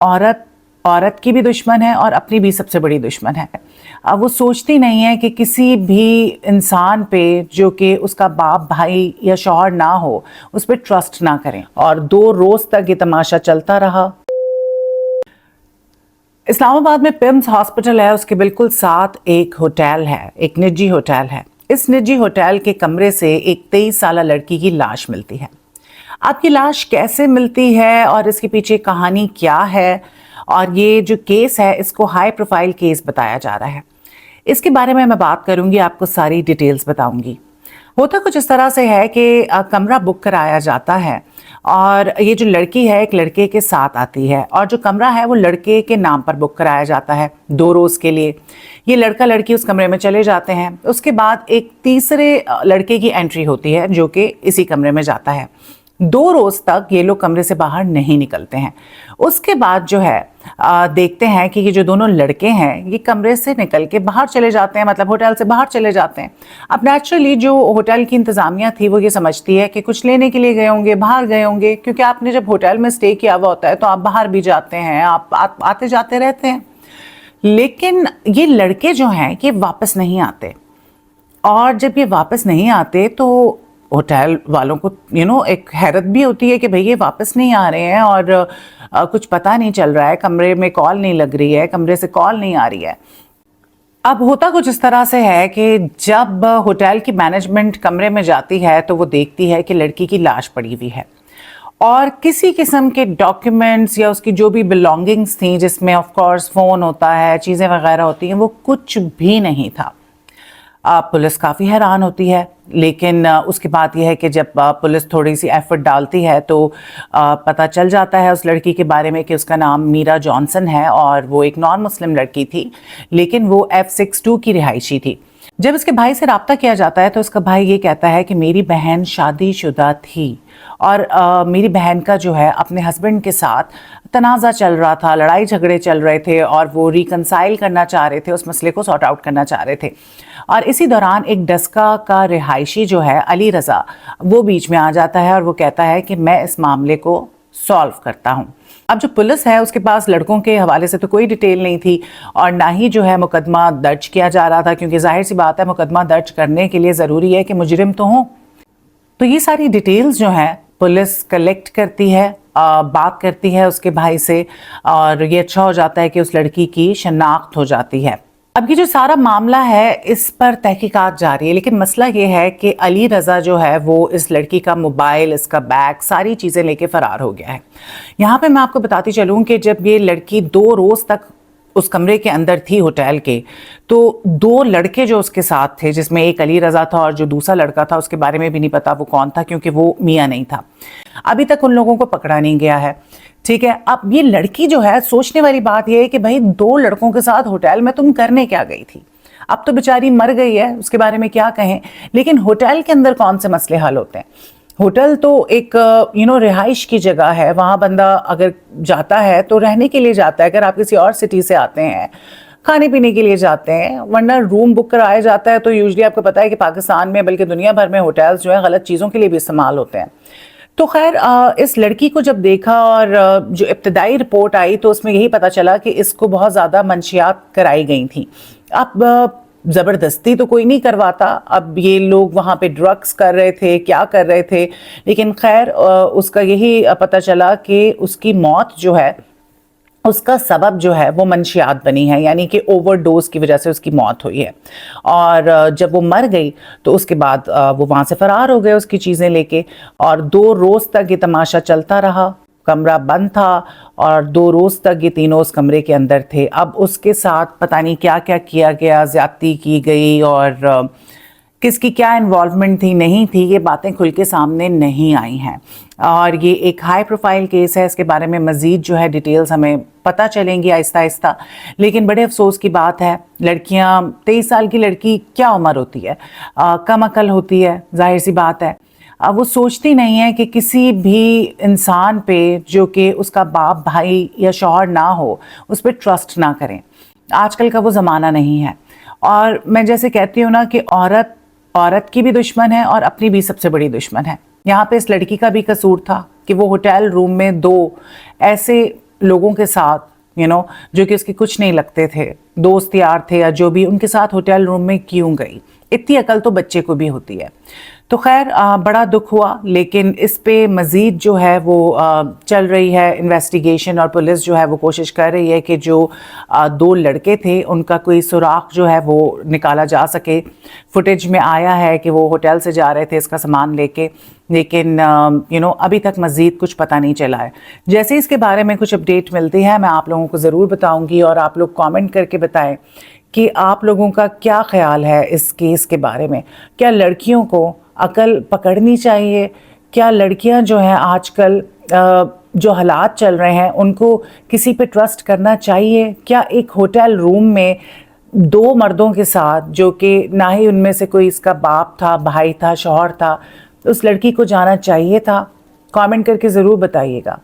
औरत औरत की भी दुश्मन है और अपनी भी सबसे बड़ी दुश्मन है। अब वो सोचती नहीं है कि किसी भी इंसान पे जो कि उसका बाप भाई या शौहर ना हो उस पर ट्रस्ट ना करें, और 2 रोज तक ये तमाशा चलता रहा। इस्लामाबाद में पिम्स हॉस्पिटल है, उसके बिल्कुल साथ एक होटल है, एक निजी होटल है। इस निजी होटल के कमरे से एक 23 साल लड़की की लाश मिलती है। आपकी लाश कैसे मिलती है और इसके पीछे कहानी क्या है, और ये जो केस है इसको हाई प्रोफाइल केस बताया जा रहा है, इसके बारे में मैं बात करूंगी, आपको सारी डिटेल्स बताऊंगी। होता कुछ इस तरह से है कि कमरा बुक कराया जाता है और ये जो लड़की है एक लड़के के साथ आती है, और जो कमरा है वो लड़के के नाम पर बुक कराया जाता है 2 रोज़ के लिए। ये लड़का लड़की उस कमरे में चले जाते हैं। उसके बाद एक तीसरे लड़के की एंट्री होती है जो कि इसी कमरे में जाता है। 2 रोज तक ये लोग कमरे से बाहर नहीं निकलते हैं। उसके बाद जो है देखते हैं कि ये जो दोनों लड़के हैं ये कमरे से निकल के बाहर चले जाते हैं, मतलब होटल से बाहर चले जाते हैं। अब नेचुरली जो होटल की इंतज़ामिया थी वो ये समझती है कि कुछ लेने के लिए गए होंगे, बाहर गए होंगे, क्योंकि आपने जब होटल में स्टे किया हुआ होता है तो आप बाहर भी जाते हैं, आप आते जाते रहते हैं। लेकिन ये लड़के जो हैं ये वापस नहीं आते, और जब ये वापस नहीं आते तो होटल वालों को एक हैरत भी होती है कि भाई ये वापस नहीं आ रहे हैं और कुछ पता नहीं चल रहा है, कमरे में कॉल नहीं लग रही है, कमरे से कॉल नहीं आ रही है। अब होता कुछ इस तरह से है कि जब होटल की मैनेजमेंट कमरे में जाती है तो वो देखती है कि लड़की की लाश पड़ी हुई है और किसी किस्म के डॉक्यूमेंट्स या उसकी जो भी बिलोंगिंग्स थी, जिसमें ऑफ कोर्स फ़ोन होता है, चीज़ें वगैरह होती हैं, वो कुछ भी नहीं था। पुलिस काफ़ी हैरान होती है, लेकिन उसके बाद यह है कि जब पुलिस थोड़ी सी एफर्ट डालती है तो पता चल जाता है उस लड़की के बारे में कि उसका नाम मीरा जॉनसन है और वो एक नॉन मुस्लिम लड़की थी, लेकिन वो F62 की रिहायशी थी। जब उसके भाई से रब्ता किया जाता है तो उसका भाई ये कहता है कि मेरी बहन शादीशुदा थी और मेरी बहन का जो है अपने हस्बैंड के साथ तनाज़ा चल रहा था, लड़ाई झगड़े चल रहे थे और वो रिकंसाइल करना चाह रहे थे, उस मसले को सॉर्ट आउट करना चाह रहे थे। और इसी दौरान एक डस्का का रिहायशी जो है अली रज़ा, वो बीच में आ जाता है और वो कहता है कि मैं इस मामले को सॉल्व करता हूँ। अब जो पुलिस है उसके पास लड़कों के हवाले से तो कोई डिटेल नहीं थी और ना ही जो है मुकदमा दर्ज किया जा रहा था, क्योंकि जाहिर सी बात है मुकदमा दर्ज करने के लिए ज़रूरी है कि मुजरिम तो हों। तो ये सारी डिटेल्स जो है पुलिस कलेक्ट करती है, बात करती है उसके भाई से, और ये अच्छा हो जाता है कि उस लड़की की शनाख्त हो जाती है। अब ये जो सारा मामला है इस पर तहकीकात जारी है, लेकिन मसला ये है कि अली रज़ा जो है वो इस लड़की का मोबाइल, इसका बैग, सारी चीज़ें लेके फ़रार हो गया है। यहाँ पे मैं आपको बताती चलूँ कि जब ये लड़की 2 रोज़ तक उस कमरे के अंदर थी होटल के, तो 2 लड़के जो उसके साथ थे, जिसमें एक अली रज़ा था और जो दूसरा लड़का था उसके बारे में भी नहीं पता वो कौन था, क्योंकि वो मियाँ नहीं था। अभी तक उन लोगों को पकड़ा नहीं गया है, ठीक है। अब ये लड़की जो है, सोचने वाली बात ये है कि भाई 2 लड़कों के साथ होटल में तुम करने क्या गई थी? अब तो बेचारी मर गई है, उसके बारे में क्या कहें, लेकिन होटल के अंदर कौन से मसले हल होते हैं? होटल तो एक रिहाइश की जगह है, वहाँ बंदा अगर जाता है तो रहने के लिए जाता है। अगर आप किसी और सिटी से आते हैं, खाने पीने के लिए जाते हैं, वरना रूम बुक कराया जाता है। तो यूजुअली आपको पता है कि पाकिस्तान में बल्कि दुनिया भर में होटल्स जो है गलत चीज़ों के लिए भी इस्तेमाल होते हैं। तो खैर इस लड़की को जब देखा और जो इब्तदाई रिपोर्ट आई तो उसमें यही पता चला कि इसको बहुत ज़्यादा मंशियात कराई गई थी। अब ज़बरदस्ती तो कोई नहीं करवाता, अब ये लोग वहाँ पे ड्रग्स कर रहे थे, क्या कर रहे थे, लेकिन खैर उसका यही पता चला कि उसकी मौत जो है, उसका सबब जो है वो मंशियात बनी है, यानी कि ओवरडोज की वजह से उसकी मौत हुई है। और जब वो मर गई तो उसके बाद वो वहाँ से फरार हो गए उसकी चीज़ें लेके, और 2 रोज़ तक ये तमाशा चलता रहा। कमरा बंद था और 2 रोज़ तक ये तीनों उस कमरे के अंदर थे। अब उसके साथ पता नहीं क्या क्या किया गया, ज़्यादती की गई और किसकी क्या इन्वॉल्वमेंट थी नहीं थी, ये बातें खुल के सामने नहीं आई हैं। और ये एक हाई प्रोफाइल केस है, इसके बारे में मज़ीद जो है डिटेल्स हमें पता चलेंगी आहिस्ता आहिस्ता। लेकिन बड़े अफसोस की बात है, लड़कियां, 23 साल की लड़की क्या उम्र होती है, कम अकल होती है, जाहिर सी बात है। अब वो सोचती नहीं है कि किसी भी इंसान पे जो कि उसका बाप भाई या शौहर ना हो उस पर ट्रस्ट ना करें। आजकल का वो ज़माना नहीं है। और मैं जैसे कहती हूँ ना कि औरत की भी दुश्मन है और अपनी भी सबसे बड़ी दुश्मन है। यहाँ पे इस लड़की का भी कसूर था कि वो होटल रूम में 2 ऐसे लोगों के साथ जो कि उसके कुछ नहीं लगते थे, दोस्त यार थे या जो भी, उनके साथ होटल रूम में क्यों गई? इतनी अकल तो बच्चे को भी होती है। तो खैर बड़ा दुख हुआ, लेकिन इस पे मज़ीद जो है वो चल रही है इन्वेस्टिगेशन, और पुलिस जो है वो कोशिश कर रही है कि जो 2 लड़के थे उनका कोई सुराख जो है वो निकाला जा सके। फुटेज में आया है कि वो होटल से जा रहे थे इसका सामान लेके, लेकिन अभी तक मज़ीद कुछ पता नहीं चला है। जैसे इसके बारे में कुछ अपडेट मिलती है मैं आप लोगों को ज़रूर बताऊंगी, और आप लोग कमेंट करके बताएं कि आप लोगों का क्या ख्याल है इस केस के बारे में। क्या लड़कियों को अकल पकड़नी चाहिए? क्या लड़कियां जो हैं आजकल जो हालात चल रहे हैं उनको किसी पे ट्रस्ट करना चाहिए? क्या एक होटल रूम में 2 मर्दों के साथ, जो कि ना ही उनमें से कोई इसका बाप था, भाई था, शौहर था, उस लड़की को जाना चाहिए था? कमेंट करके ज़रूर बताइएगा।